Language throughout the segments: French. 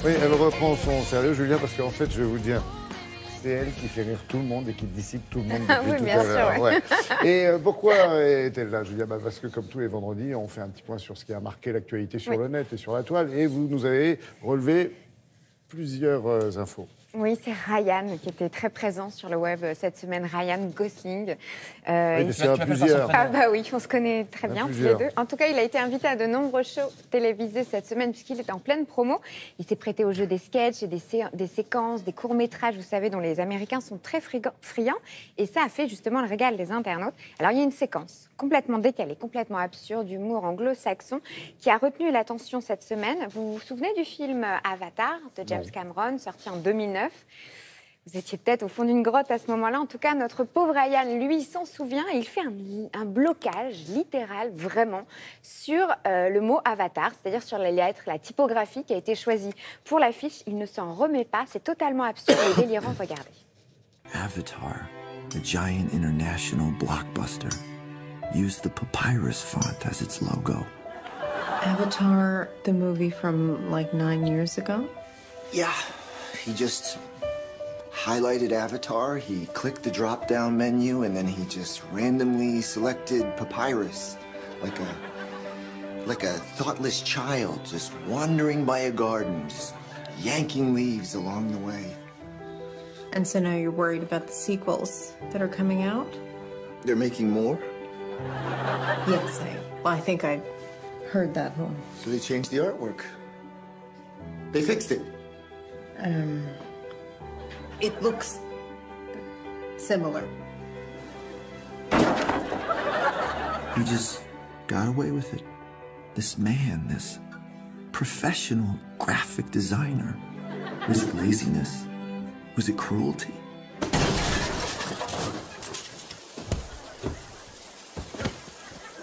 Oui, elle reprend son sérieux, Julia, parce qu'en fait, je vais vous dire, c'est elle qui fait rire tout le monde et qui dissipe tout le monde depuis Oui, tout bien à sûr, l'heure. ouais. Ouais. Et pourquoi est-elle là, Julia? Parce que comme tous les vendredis, on fait un petit point sur ce qui a marqué l'actualité sur le net et sur la toile. Et vous nous avez relevé plusieurs infos. Oui, c'est Ryan qui était très présent sur le web cette semaine, Ryan Gosling. Oui, parce qu'il y en a plusieurs. Ah bah oui, on se connaît très bien tous les deux. En tout cas, il a été invité à de nombreux shows télévisés cette semaine puisqu'il était en pleine promo. Il s'est prêté au jeu des sketchs et des séquences, des courts-métrages, vous savez, dont les Américains sont très friands. Et ça a fait justement le régal des internautes. Alors, il y a une séquence complètement décalée, complètement absurde, d'humour anglo-saxon qui a retenu l'attention cette semaine. Vous vous souvenez du film Avatar de James Cameron, sorti en 2009? Vous étiez peut-être au fond d'une grotte à ce moment-là. En tout cas, notre pauvre Ryan, lui, s'en souvient et il fait un blocage littéral, vraiment, sur le mot avatar, c'est-à-dire sur les lettres, la typographie qui a été choisie pour l'affiche. Il ne s'en remet pas. C'est totalement absurde et délirant. Regardez. Avatar, a giant international blockbuster, used the papyrus font as its logo. Avatar, the movie from like 9 years ago? Yeah, he just highlighted Avatar, he clicked the drop-down menu, and then he just randomly selected papyrus, like a thoughtless child just wandering by a garden, just yanking leaves along the way. And so now you're worried about the sequels that are coming out? They're making more? Yes, I think I heard that one. So they changed the artwork. They fixed it. It looks similar. He just got away with it. This man, this professional graphic designer. Was it laziness? Was it cruelty?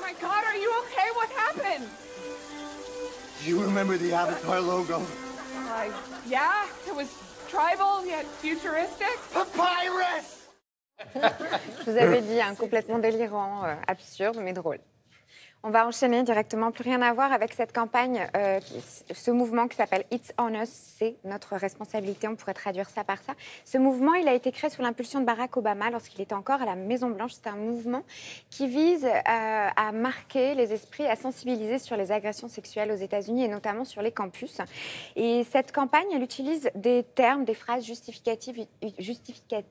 My God, are you okay? What happened? Do you remember the Avatar logo? Yeah, it was tribal yet futuristic. Papyrus! Je vous avais dit, complètement délirant, absurde, mais drôle. On va enchaîner directement, plus rien à voir avec cette campagne, ce mouvement qui s'appelle It's on us, c'est notre responsabilité, on pourrait traduire ça par ça. Ce mouvement, il a été créé sous l'impulsion de Barack Obama lorsqu'il était encore à la Maison-Blanche. C'est un mouvement qui vise à marquer les esprits, à sensibiliser sur les agressions sexuelles aux États-Unis et notamment sur les campus. Et cette campagne, elle utilise des termes, des phrases justificatives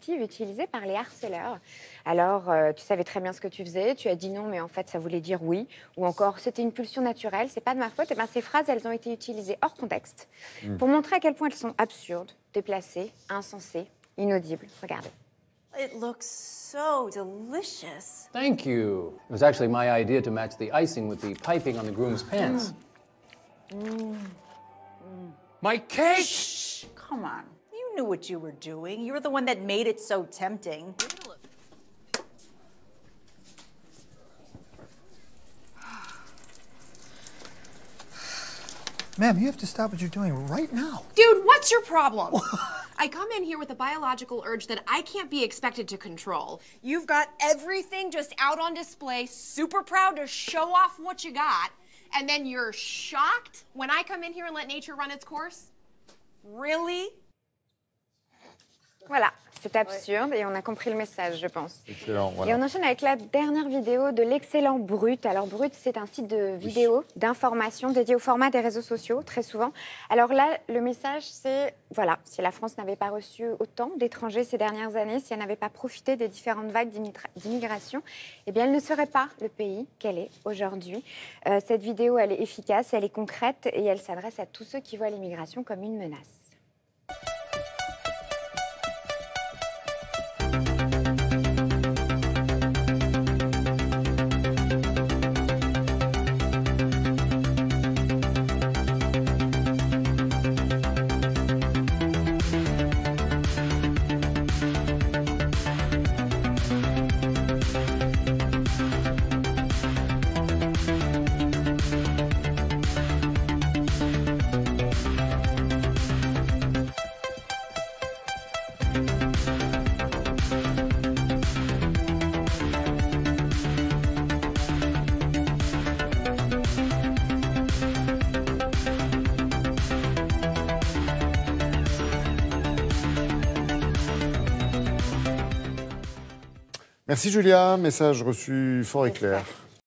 utilisées par les harceleurs. Alors, tu savais très bien ce que tu faisais, tu as dit non, mais en fait, ça voulait dire oui. Ou encore, c'était une pulsion naturelle, c'est pas de ma faute. Et bien, ces phrases, elles ont été utilisées hors contexte pour montrer à quel point elles sont absurdes, déplacées, insensées, inaudibles. Regardez. It looks so delicious. Thank you. It was actually my idea to match the icing with the piping on the groom's pants. My cake! Shh, come on. You knew what you were doing. You're the one that made it so tempting. Ma'am, you have to stop what you're doing right now. Dude, what's your problem? I come in here with a biological urge that I can't be expected to control. You've got everything just out on display, super proud to show off what you got, and then you're shocked when I come in here and let nature run its course? Really? Voilà, c'est absurde et on a compris le message, je pense. Excellent, voilà. Et on enchaîne avec la dernière vidéo de l'excellent Brut. Alors Brut, c'est un site de vidéos, d'information dédié au format des réseaux sociaux, très souvent. Alors là, le message, c'est, voilà, si la France n'avait pas reçu autant d'étrangers ces dernières années, si elle n'avait pas profité des différentes vagues d'immigration, eh bien, elle ne serait pas le pays qu'elle est aujourd'hui. Cette vidéo, elle est efficace, elle est concrète et elle s'adresse à tous ceux qui voient l'immigration comme une menace. Merci Julia, message reçu fort et clair.